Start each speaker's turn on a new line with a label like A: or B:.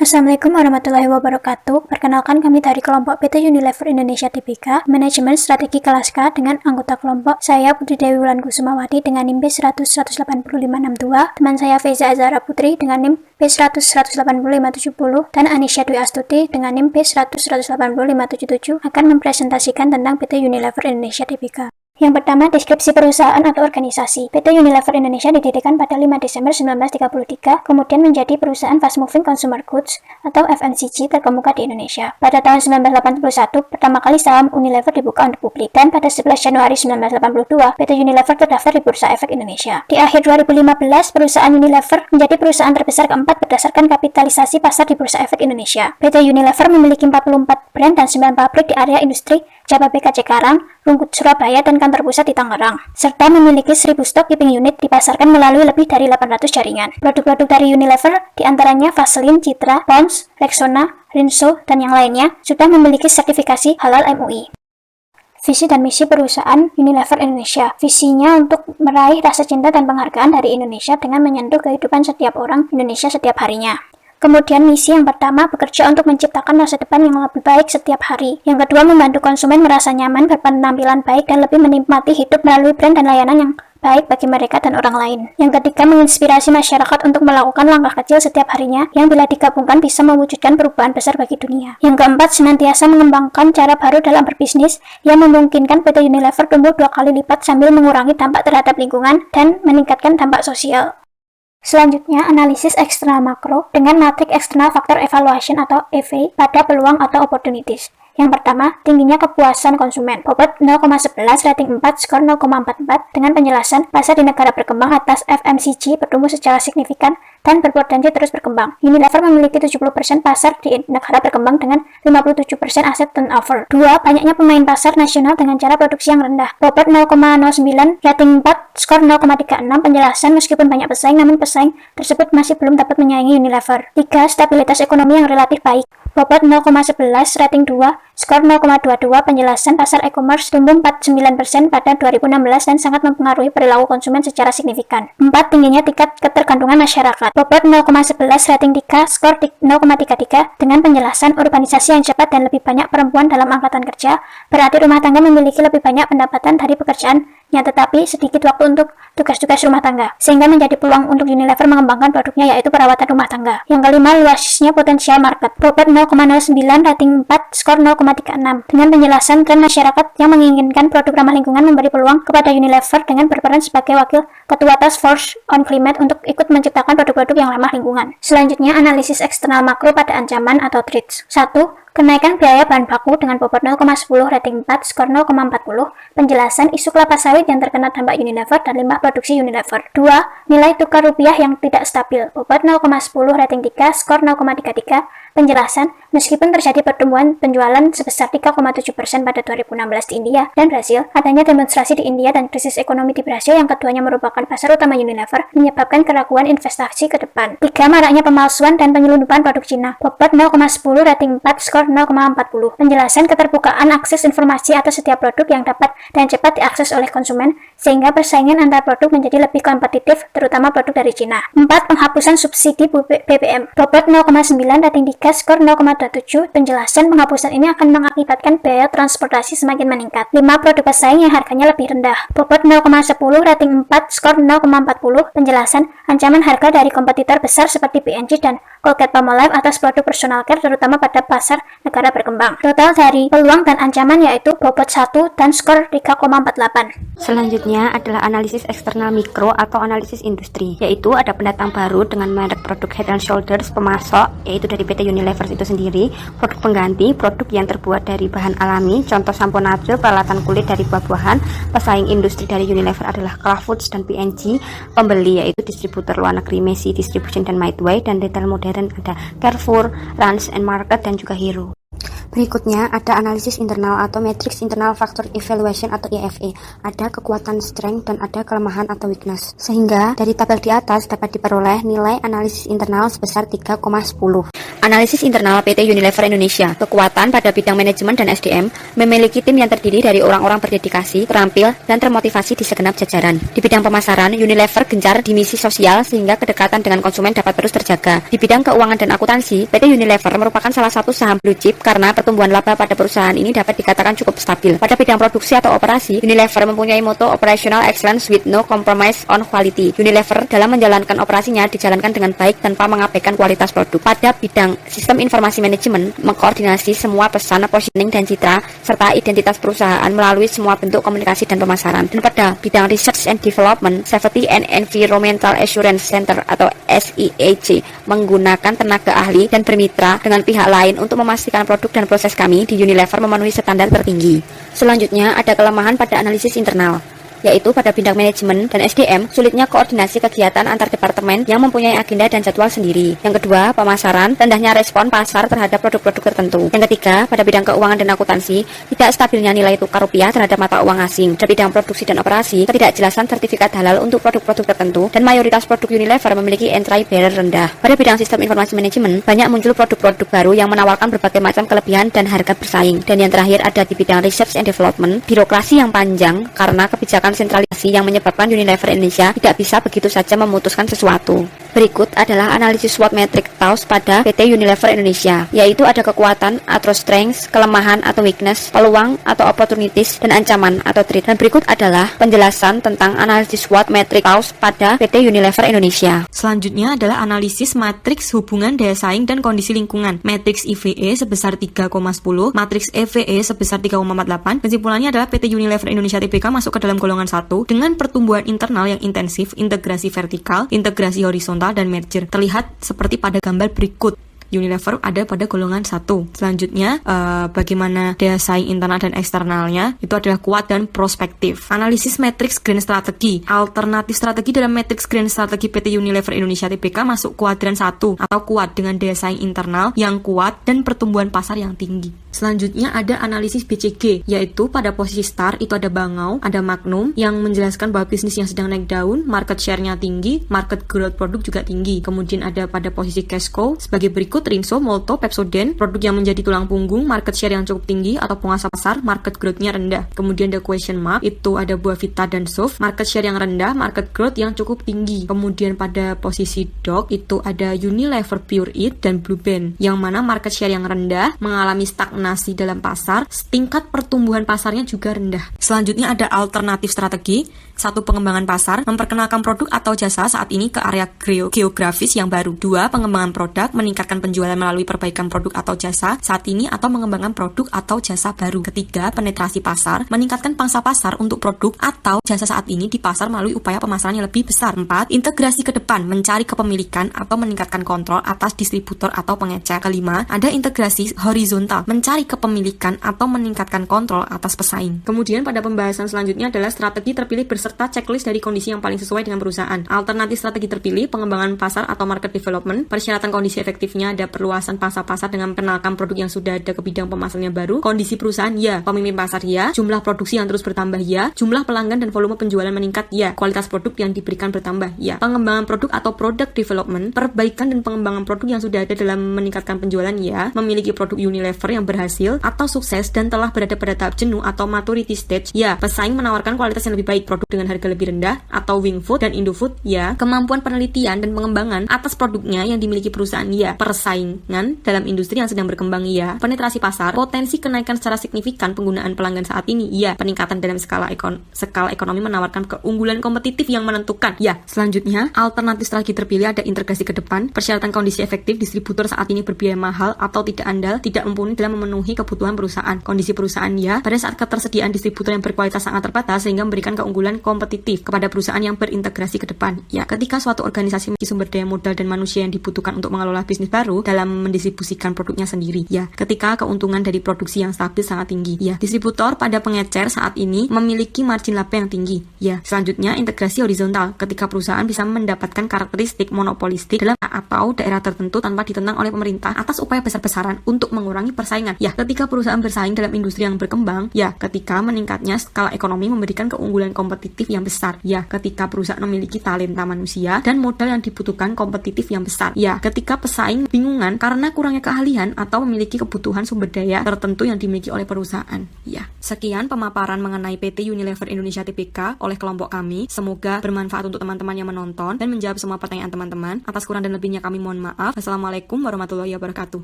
A: Assalamualaikum warahmatullahi wabarakatuh. Perkenalkan kami dari kelompok PT Unilever Indonesia Tbk, Manajemen Strategi Kelas K dengan anggota kelompok saya Putri Dewi Wulan Kusumawati dengan NIM B100180562, teman saya Feza Azhara Putri dengan NIM B100180570, dan Anisya Dwi Astuti dengan NIM B100180577 akan mempresentasikan tentang PT Unilever Indonesia Tbk. Yang pertama, deskripsi perusahaan atau organisasi. PT Unilever Indonesia didirikan pada 5 Desember 1933, kemudian menjadi perusahaan Fast Moving Consumer Goods atau FMCG terkemuka di Indonesia. Pada tahun 1981, pertama kali saham Unilever dibuka untuk publik, dan pada 11 Januari 1982, PT Unilever terdaftar di Bursa Efek Indonesia. Di akhir 2015, perusahaan Unilever menjadi perusahaan terbesar keempat berdasarkan kapitalisasi pasar di Bursa Efek Indonesia. PT Unilever memiliki 44 brand dan 9 pabrik di area industri Jababeka Cikarang, Rungkut Surabaya, dan kantor pusat di Tangerang, serta memiliki 1000 stok keeping unit dipasarkan melalui lebih dari 800 jaringan. Produk-produk dari Unilever, diantaranya Vaseline, Citra, Pond's, Rexona, Rinso, dan yang lainnya, sudah memiliki sertifikasi halal MUI. Visi dan misi perusahaan Unilever Indonesia. Visinya untuk meraih rasa cinta dan penghargaan dari Indonesia dengan menyentuh kehidupan setiap orang Indonesia setiap harinya. Kemudian misi yang pertama, bekerja untuk menciptakan masa depan yang lebih baik setiap hari. Yang kedua, membantu konsumen merasa nyaman, berpenampilan baik, dan lebih menikmati hidup melalui brand dan layanan yang baik bagi mereka dan orang lain. Yang ketiga, menginspirasi masyarakat untuk melakukan langkah kecil setiap harinya yang bila digabungkan bisa mewujudkan perubahan besar bagi dunia. Yang keempat, senantiasa mengembangkan cara baru dalam berbisnis yang memungkinkan PT Unilever tumbuh 2 kali lipat sambil mengurangi dampak terhadap lingkungan dan meningkatkan dampak sosial. Selanjutnya, analisis eksternal makro dengan matrik External Factor Evaluation atau EV pada peluang atau opportunities. Yang pertama, tingginya kepuasan konsumen. Bobot 0,11, rating 4, skor 0,44 dengan penjelasan pasar di negara berkembang atas FMCG bertumbuh secara signifikan dan berpotensi terus berkembang. Unilever memiliki 70% pasar di negara berkembang dengan 57% aset turnover. 2. Banyaknya pemain pasar nasional dengan cara produksi yang rendah. Bobot 0,09, rating 4, skor 0,36, penjelasan meskipun banyak pesaing namun pesaing tersebut masih belum dapat menyaingi Unilever. 3. Stabilitas ekonomi yang relatif baik. Bobot 0,11, rating 2, skor 0,22, penjelasan pasar e-commerce tumbuh 49% pada 2016 dan sangat mempengaruhi perilaku konsumen secara signifikan. 4. Tingginya tingkat ketergantungan masyarakat. Bobot 0,11, rating 3, skor 0,33, dengan penjelasan urbanisasi yang cepat dan lebih banyak perempuan dalam angkatan kerja, berarti rumah tangga memiliki lebih banyak pendapatan dari pekerjaan tetapi sedikit waktu untuk tugas-tugas rumah tangga, sehingga menjadi peluang untuk Unilever mengembangkan produknya yaitu perawatan rumah tangga. Yang kelima, luasnya potensial market. Bobot 0,09, rating 4, skor 0,36, dengan penjelasan tren masyarakat yang menginginkan produk ramah lingkungan memberi peluang kepada Unilever dengan berperan sebagai wakil ketua Task Force on Climate untuk ikut menciptakan produk-produk yang ramah lingkungan. Selanjutnya, analisis eksternal makro pada ancaman atau threats. 1. Kenaikan biaya bahan baku dengan bobot 0,10, rating 4, skor 0,40, penjelasan isu kelapa sawit yang terkena dampak Unilever dan limbah produksi Unilever. 2. Nilai tukar rupiah yang tidak stabil, bobot 0,10, rating 3, skor 0,33, penjelasan meskipun terjadi pertumbuhan penjualan sebesar 3,7% pada 2016 di India dan Brasil, adanya demonstrasi di India dan krisis ekonomi di Brasil yang keduanya merupakan pasar utama Unilever menyebabkan keraguan investasi ke depan. 3. Maraknya pemalsuan dan penyelundupan produk Cina, bobot 0,10, rating 4, skor 0,40. Penjelasan keterbukaan akses informasi atas setiap produk yang dapat dan cepat diakses oleh konsumen, sehingga persaingan antar produk menjadi lebih kompetitif, terutama produk dari Cina. 4. Penghapusan subsidi BBM, bobot 0,9, rating 3, skor 0,27. Penjelasan penghapusan ini akan mengakibatkan biaya transportasi semakin meningkat. 5. Produk pesaing yang harganya lebih rendah, bobot 0,10, rating 4, skor 0,40. Penjelasan ancaman harga dari kompetitor besar seperti P&G dan Colgate-Palmolive atas produk personal care terutama pada pasar negara berkembang. Total dari peluang dan ancaman yaitu bobot 1 dan skor 3,48.
B: Selanjutnya adalah analisis eksternal mikro atau analisis industri, yaitu ada pendatang baru dengan merek produk Head and Shoulders pemasok, yaitu dari PT Unilever itu sendiri, produk pengganti, produk yang terbuat dari bahan alami, contoh sampo natural, peralatan kulit dari buah-buahan. Pesaing industri dari Unilever adalah Kraft Foods dan P&G. Pembeli yaitu distributor luar negeri Messi Distribution dan Midway, dan retail modern ada Carrefour, Ranch and Market, dan juga Hero. Berikutnya ada analisis internal atau Matrix Internal Factor Evaluation atau IFE. Ada kekuatan strength dan ada kelemahan atau weakness. Sehingga dari tabel di atas dapat diperoleh nilai analisis internal sebesar 3,10. Analisis internal PT Unilever Indonesia. Kekuatan pada bidang manajemen dan SDM memiliki tim yang terdiri dari orang-orang berdedikasi, terampil, dan termotivasi di segenap jajaran. Di bidang pemasaran, Unilever gencar di misi sosial sehingga kedekatan dengan konsumen dapat terus terjaga. Di bidang keuangan dan akuntansi, PT Unilever merupakan salah satu saham blue chip karena pertumbuhan laba pada perusahaan ini dapat dikatakan cukup stabil. Pada bidang produksi atau operasi, Unilever mempunyai moto Operational Excellence with no compromise on quality. Unilever dalam menjalankan operasinya dijalankan dengan baik tanpa mengabaikan kualitas produk. Pada bidang sistem informasi manajemen, mengkoordinasi semua pesan, positioning, dan citra, serta identitas perusahaan melalui semua bentuk komunikasi dan pemasaran. Dan pada bidang Research and Development, Safety and Environmental Assurance Center atau SEAC menggunakan tenaga ahli dan bermitra dengan pihak lain untuk memastikan produk dan proses kami di Unilever memenuhi standar tertinggi. Selanjutnya ada kelemahan pada analisis internal, yaitu pada bidang manajemen dan SDM, sulitnya koordinasi kegiatan antar departemen yang mempunyai agenda dan jadwal sendiri. Yang kedua, pemasaran, rendahnya respon pasar terhadap produk-produk tertentu. Yang ketiga, pada bidang keuangan dan akuntansi, tidak stabilnya nilai tukar rupiah terhadap mata uang asing. Pada bidang produksi dan operasi, ketidakjelasan sertifikat halal untuk produk-produk tertentu, dan mayoritas produk Unilever memiliki entry barrier rendah. Pada bidang sistem informasi manajemen, banyak muncul produk-produk baru yang menawarkan berbagai macam kelebihan dan harga bersaing. Dan yang terakhir ada di bidang Research and Development, birokrasi yang panjang karena kebijakan sentralisasi yang menyebabkan Unilever Indonesia tidak bisa begitu saja memutuskan sesuatu. Berikut adalah analisis SWOT Matrix TAUS pada PT Unilever Indonesia, yaitu ada kekuatan atau strengths, kelemahan atau weakness, peluang atau opportunities, dan ancaman atau threat. Dan berikut adalah penjelasan tentang analisis SWOT Matrix TAUS pada PT Unilever Indonesia.
C: Selanjutnya adalah analisis matriks hubungan daya saing dan kondisi lingkungan. Matriks IVE sebesar 3,10, matriks EVE sebesar 3,48. Kesimpulannya adalah PT Unilever Indonesia Tbk masuk ke dalam golongan 1 dengan pertumbuhan internal yang intensif, integrasi vertikal, integrasi horizontal, dan merger. Terlihat seperti pada gambar berikut. Unilever ada pada golongan 1. Selanjutnya, bagaimana daya saing internal dan eksternalnya, itu adalah kuat dan prospektif. Analisis matriks grand strategi. Alternatif strategi dalam matriks grand strategi PT Unilever Indonesia Tbk masuk kuadran 1 atau kuat dengan daya saing internal yang kuat dan pertumbuhan pasar yang tinggi. Selanjutnya ada analisis BCG, yaitu pada posisi start itu ada Bangau, ada Magnum yang menjelaskan bahwa bisnis yang sedang naik daun, market share-nya tinggi, market growth produk juga tinggi. Kemudian ada pada posisi Cashco sebagai berikut: Rinso, Molto, Pepsodent, produk yang menjadi tulang punggung, market share yang cukup tinggi atau penguasa pasar, market growth-nya rendah. Kemudian ada question mark, itu ada Buah Vita dan Soft, market share yang rendah, market growth yang cukup tinggi. Kemudian pada posisi Dog itu ada Unilever Pure Eat dan Blue Band, yang mana market share yang rendah, mengalami stagnasi dalam pasar, tingkat pertumbuhan pasarnya juga rendah. Selanjutnya ada alternatif strategi. 1. Pengembangan pasar, memperkenalkan produk atau jasa saat ini ke area geografis yang baru. 2. Pengembangan produk, meningkatkan penjualan melalui perbaikan produk atau jasa saat ini atau mengembangkan produk atau jasa baru. 3. Penetrasi pasar, meningkatkan pangsa pasar untuk produk atau jasa saat ini di pasar melalui upaya pemasaran yang lebih besar. 4. Integrasi ke depan, mencari kepemilikan atau meningkatkan kontrol atas distributor atau pengecer. 5. Ada integrasi horizontal, mencari kepemilikan atau meningkatkan kontrol atas pesaing. Kemudian pada pembahasan selanjutnya adalah strategi terpilih serta checklist dari kondisi yang paling sesuai dengan perusahaan. Alternatif strategi terpilih, pengembangan pasar atau market development, persyaratan kondisi efektifnya ada perluasan pangsa pasar dengan memperkenalkan produk yang sudah ada ke bidang pemasaran yang baru, kondisi perusahaan ya, pemimpin pasar ya, jumlah produksi yang terus bertambah ya, jumlah pelanggan dan volume penjualan meningkat ya, kualitas produk yang diberikan bertambah ya, pengembangan produk atau product development, perbaikan dan pengembangan produk yang sudah ada dalam meningkatkan penjualan ya, memiliki produk Unilever yang berhasil atau sukses dan telah berada pada tahap jenuh atau maturity stage ya, pesaing menawarkan kualitas yang lebih baik, produk dengan harga lebih rendah atau Wingfood dan Indofood ya, kemampuan penelitian dan pengembangan atas produknya yang dimiliki perusahaan ya, persaingan dalam industri yang sedang berkembang ya, penetrasi pasar, potensi kenaikan secara signifikan penggunaan pelanggan saat ini ya, peningkatan dalam skala ekonomi menawarkan keunggulan kompetitif yang menentukan ya. Selanjutnya, alternatif strategi terpilih ada integrasi ke depan, persyaratan kondisi efektif, distributor saat ini berbiaya mahal atau tidak andal, tidak mumpuni dalam memenuhi kebutuhan perusahaan, kondisi perusahaan ya, pada saat ketersediaan distributor yang berkualitas sangat terbatas sehingga memberikan keunggulan kompetitif kepada perusahaan yang berintegrasi ke depan ya. Ketika suatu organisasi memiliki sumber daya modal dan manusia yang dibutuhkan untuk mengelola bisnis baru dalam mendistribusikan produknya sendiri ya, ketika keuntungan dari produksi yang stabil sangat tinggi ya, distributor pada pengecer saat ini memiliki margin laba yang tinggi ya. Selanjutnya, integrasi horizontal, ketika perusahaan bisa mendapatkan karakteristik monopolistik dalam atau daerah tertentu tanpa ditentang oleh pemerintah atas upaya besar-besaran untuk mengurangi persaingan keuntungan? Ya, ketika perusahaan bersaing dalam industri yang berkembang. Ya, ketika meningkatnya skala ekonomi memberikan keunggulan kompetitif yang besar. Ya, ketika perusahaan memiliki talenta manusia dan modal yang dibutuhkan kompetitif yang besar. Ya, ketika pesaing bingungan karena kurangnya keahlian atau memiliki kebutuhan sumber daya tertentu yang dimiliki oleh perusahaan. Ya, sekian pemaparan mengenai PT Unilever Indonesia Tbk oleh kelompok kami. Semoga bermanfaat untuk teman-teman yang menonton dan menjawab semua pertanyaan teman-teman. Atas kurang dan lebihnya kami mohon maaf. Wassalamualaikum warahmatullahi wabarakatuh.